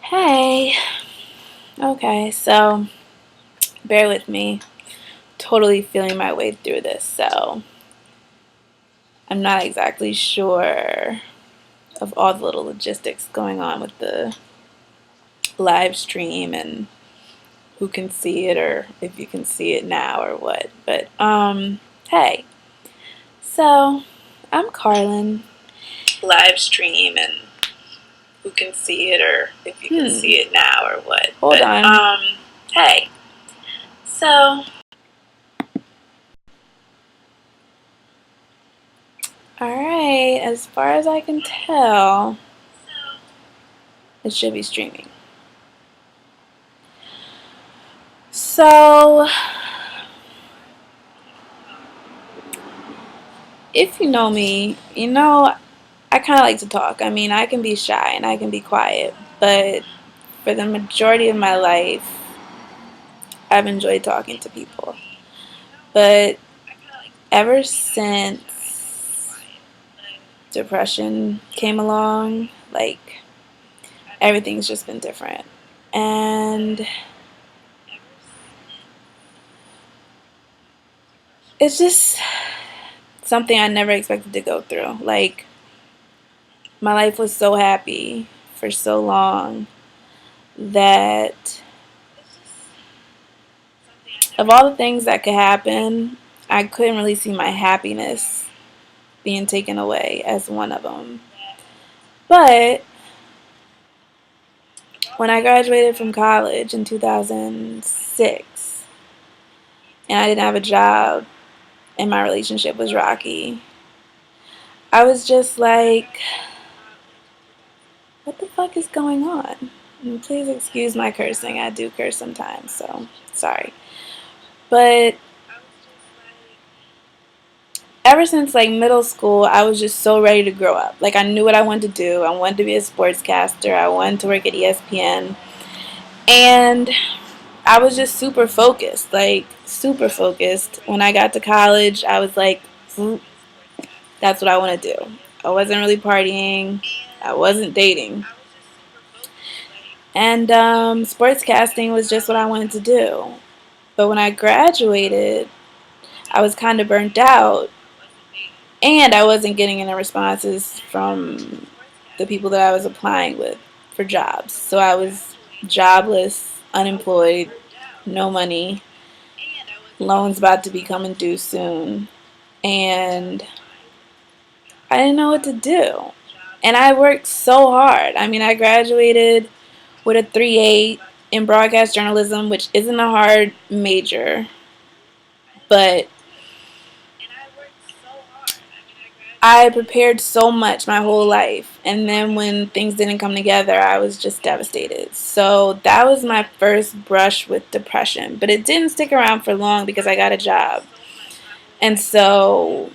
Hey. Okay, so bear with me. Totally feeling my way through this, so I'm not exactly sure of all the little logistics going on with the live stream and who can see it or if you can see it now or what. But hey. So I'm Carlin. Live stream and who can see it or if you can see it now or what. Hold on. Hey. So alright, as far as I can tell, it should be streaming. So, if you know me, you know I kind of like to talk. I mean, I can be shy and I can be quiet, but for the majority of my life, I've enjoyed talking to people. But ever since depression came along, like, everything's just been different. And it's just something I never expected to go through. Like, my life was so happy for so long that of all the things that could happen, I couldn't really see my happiness being taken away as one of them. But when I graduated from college in 2006 and I didn't have a job and my relationship was rocky, I was just like, what the fuck is going on? And please excuse my cursing. I do curse sometimes, so sorry. But ever since like middle school, I was just so ready to grow up. Like, I knew what I wanted to do. I wanted to be a sportscaster. I wanted to work at ESPN. And I was just super focused, like super focused. When I got to college, I was like, that's what I want to do. I wasn't really partying. I wasn't dating. And sportscasting was just what I wanted to do. But when I graduated, I was kind of burnt out. And I wasn't getting any responses from the people that I was applying with for jobs. So I was jobless, unemployed, no money, loans about to be coming due soon. And I didn't know what to do. And I worked so hard. I mean, I graduated with a 3.8 in broadcast journalism, which isn't a hard major. But I prepared so much my whole life, and then when things didn't come together, I was just devastated. So that was my first brush with depression, but it didn't stick around for long because I got a job. And so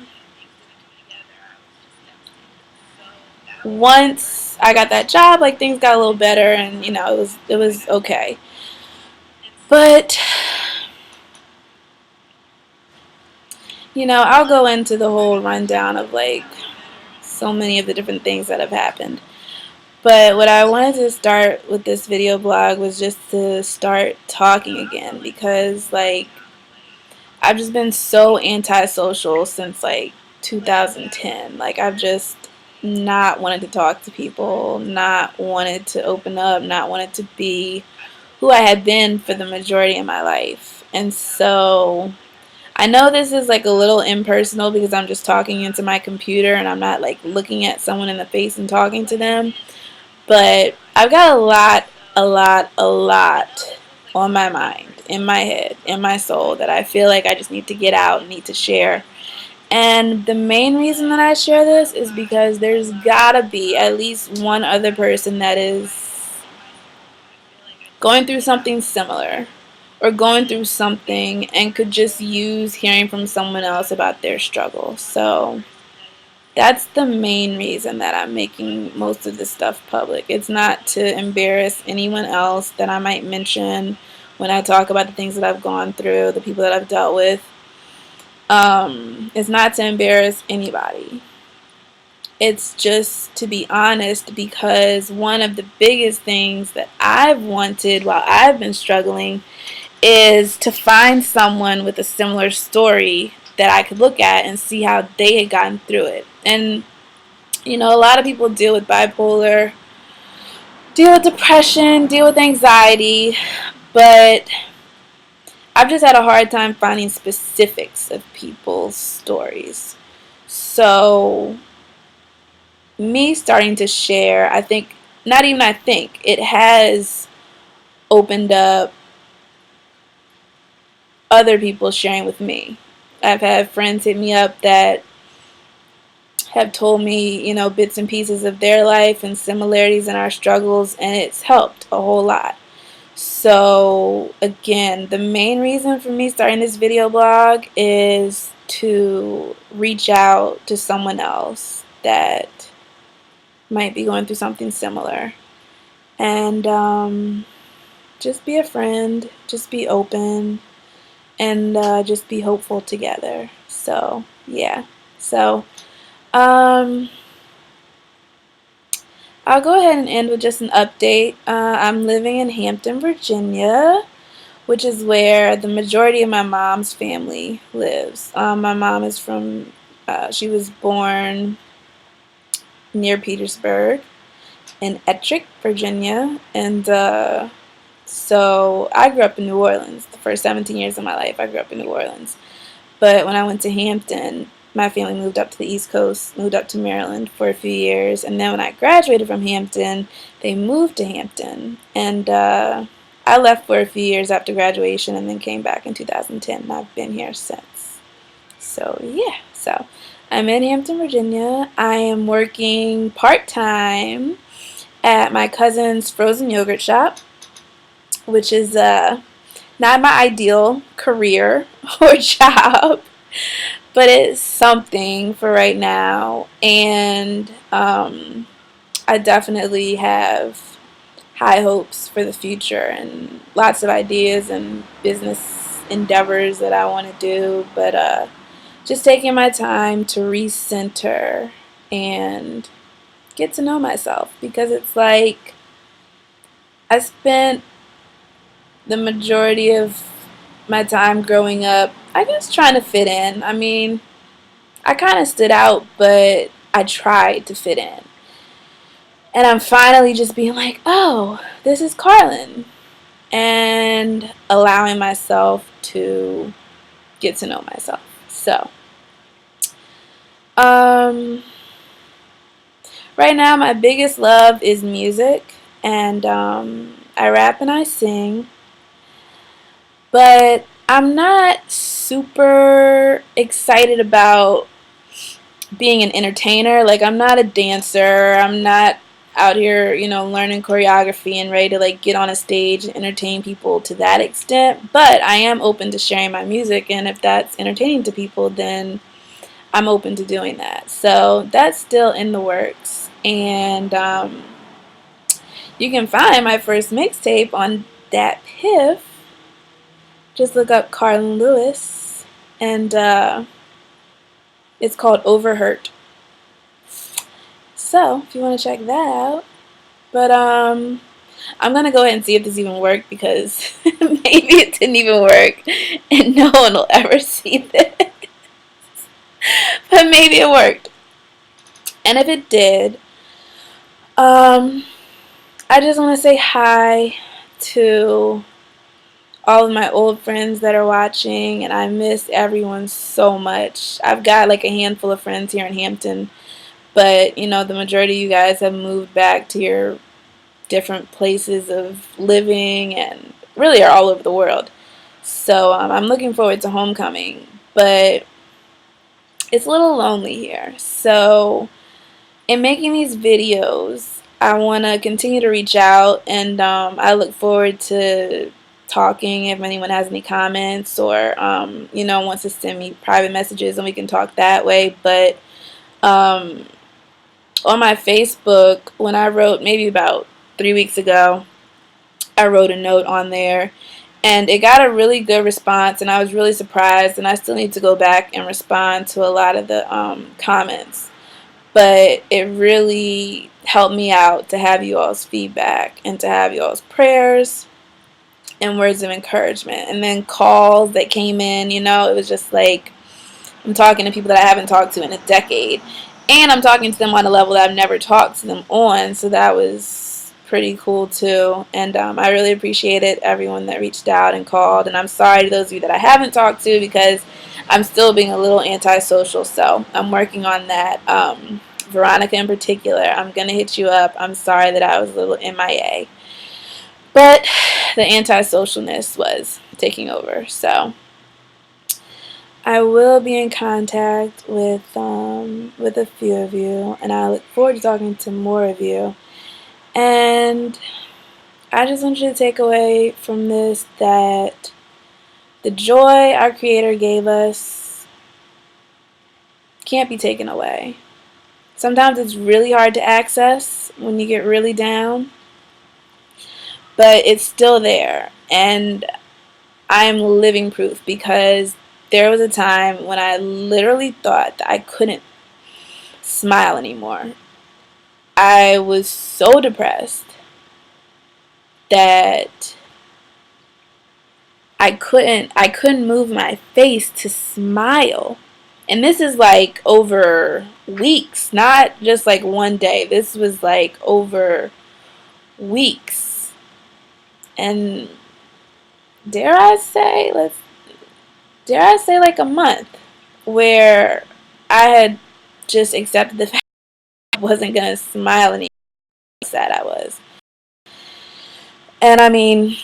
once I got that job, like, things got a little better, and it was okay. But I'll go into the whole rundown of like so many of the different things that have happened. But what I wanted to start with this video blog was just to start talking again, because like I've just been so antisocial since like 2010. Like, I've just not wanted to talk to people, not wanted to open up, not wanted to be who I had been for the majority of my life. And so I know this is like a little impersonal because I'm just talking into my computer and I'm not like looking at someone in the face and talking to them. But I've got a lot on my mind, in my head, in my soul, that I feel like I just need to get out and need to share. And the main reason that I share this is because there's gotta be at least one other person that is going through something similar or going through something and could just use hearing from someone else about their struggle. So that's the main reason that I'm making most of this stuff public. It's not to embarrass anyone else that I might mention when I talk about the things that I've gone through, the people that I've dealt with. It's not to embarrass anybody. It's just to be honest, because one of the biggest things that I've wanted while I've been struggling is to find someone with a similar story that I could look at and see how they had gotten through it. And, a lot of people deal with bipolar, deal with depression, deal with anxiety, but I've just had a hard time finding specifics of people's stories. So, me starting to share, I think, not even I think, it has opened up other people sharing with me. I've had friends hit me up that have told me, bits and pieces of their life and similarities in our struggles, and it's helped a whole lot. So, again, the main reason for me starting this video blog is to reach out to someone else that might be going through something similar. And just be a friend, just be open, and just be hopeful together. So, yeah. So, I'll go ahead and end with just an update. I'm living in Hampton, Virginia, which is where the majority of my mom's family lives. My mom is from, she was born near Petersburg in Ettrick, Virginia, and so I grew up in New Orleans. The first 17 years of my life, I grew up in New Orleans. But when I went to Hampton, my family moved up to the East Coast, moved up to Maryland for a few years, and then when I graduated from Hampton, they moved to Hampton, and I left for a few years after graduation and then came back in 2010, and I've been here since. So, yeah. So, I'm in Hampton, Virginia. I am working part-time at my cousin's frozen yogurt shop, which is not my ideal career or job, but it's something for right now. And I definitely have high hopes for the future and lots of ideas and business endeavors that I want to do, but just taking my time to recenter and get to know myself, because it's like I spent the majority of my time growing up, I guess, trying to fit in. I mean, I kind of stood out, but I tried to fit in. And I'm finally just being like, oh, this is Carlin. And allowing myself to get to know myself. So, right now, my biggest love is music. And I rap and I sing. But I'm not super excited about being an entertainer. Like, I'm not a dancer. I'm not out here, learning choreography and ready to like get on a stage and entertain people to that extent. But I am open to sharing my music, and if that's entertaining to people, then I'm open to doing that. So that's still in the works. And you can find my first mixtape on Dat Piff. Just look up Carlin Lewis, and it's called Overhurt. So, if you want to check that out. But I'm going to go ahead and see if this even worked, because maybe it didn't even work and no one will ever see this. But maybe it worked. And if it did, I just want to say hi to all of my old friends that are watching, and I miss everyone so much. I've got like a handful of friends here in Hampton, but the majority of you guys have moved back to your different places of living and really are all over the world. So I'm looking forward to homecoming, but it's a little lonely here. So in making these videos, I want to continue to reach out, and I look forward to talking if anyone has any comments or wants to send me private messages, and we can talk that way. But on my Facebook, when I wrote, maybe about 3 weeks ago, I wrote a note on there, and it got a really good response, and I was really surprised, and I still need to go back and respond to a lot of the comments. but it really helped me out to have you all's feedback and to have you all's prayers and words of encouragement. And then calls that came in, you know, it was just like I'm talking to people that I haven't talked to in a decade. And I'm talking to them on a level that I've never talked to them on. So that was pretty cool too. And I really appreciated everyone that reached out and called. And I'm sorry to those of you that I haven't talked to because I'm still being a little antisocial. So I'm working on that. Veronica in particular, I'm going to hit you up. I'm sorry that I was a little MIA. But the antisocialness was taking over. So I will be in contact with a few of you, and I look forward to talking to more of you. And I just want you to take away from this that the joy our Creator gave us can't be taken away. Sometimes it's really hard to access when you get really down, but it's still there. And I'm living proof because there was a time when I literally thought that I couldn't smile anymore. I was so depressed that I couldn't move my face to smile. And this is like over weeks, not just like one day. This was like over weeks. And dare I say like a month where I had just accepted the fact I wasn't going to smile anymore. How sad I was. And I mean,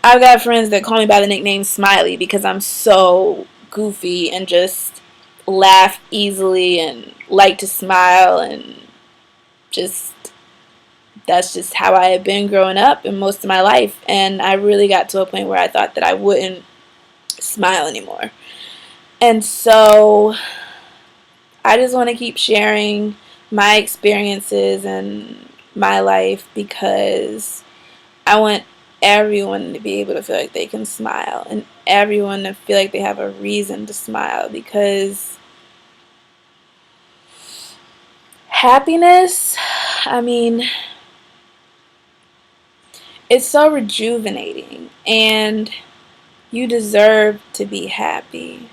I've got friends that call me by the nickname Smiley because I'm so goofy and just laugh easily and like to smile, and just that's just how I had been growing up and most of my life. And I really got to a point where I thought that I wouldn't smile anymore. And so I just want to keep sharing my experiences and my life because I want everyone to be able to feel like they can smile and everyone to feel like they have a reason to smile, because happiness, I mean, it's so rejuvenating and you deserve to be happy.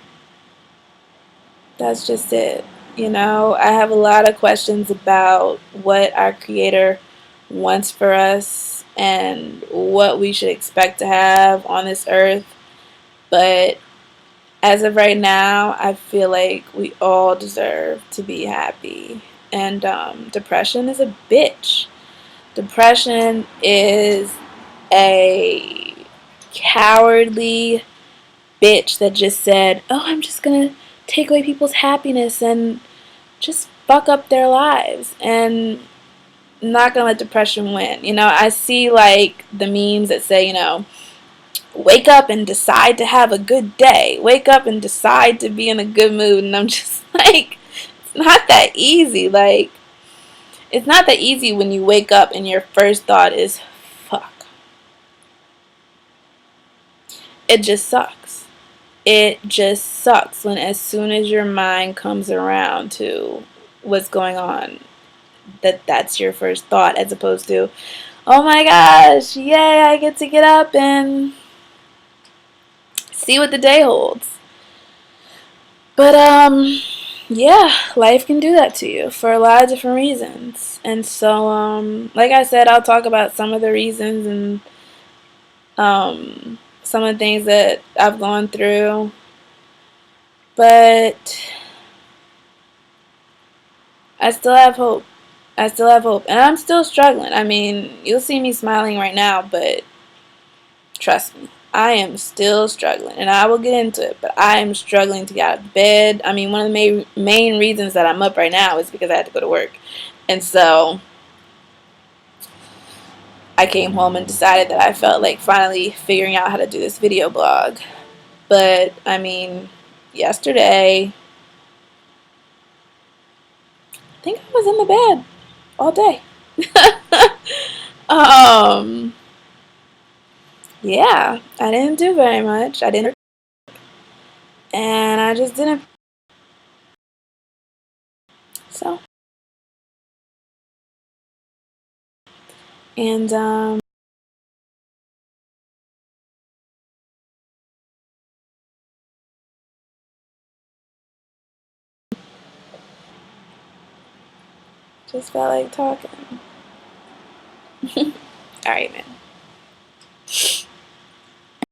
That's just it. You know, I have a lot of questions about what our Creator wants for us and what we should expect to have on this earth. But as of right now, I feel like we all deserve to be happy. And depression is a bitch. Depression is a cowardly bitch that just said, oh, I'm just going to take away people's happiness and just fuck up their lives. And I'm not going to let depression win. You know, I see like the memes that say, you know, wake up and decide to have a good day. Wake up and decide to be in a good mood. And I'm just like, it's not that easy. Like, it's not that easy when you wake up and your first thought is, fuck. It just sucks. It just sucks when as soon as your mind comes around to what's going on, that's your first thought, as opposed to, oh my gosh, yay, I get to get up and see what the day holds. But yeah, life can do that to you for a lot of different reasons. And so like I said, I'll talk about some of the reasons and some of the things that I've gone through. But I still have hope. I still have hope. And I'm still struggling. I mean, you'll see me smiling right now, but trust me, I am still struggling. And I will get into it, but I am struggling to get out of bed. I mean, one of the main reasons that I'm up right now is because I had to go to work. And so I came home and decided that I felt like finally figuring out how to do this video blog. But, I mean, yesterday, I think I was in the bed all day. Yeah, I didn't do very much. I didn't, and I just didn't. So And just felt like talking. All right, man.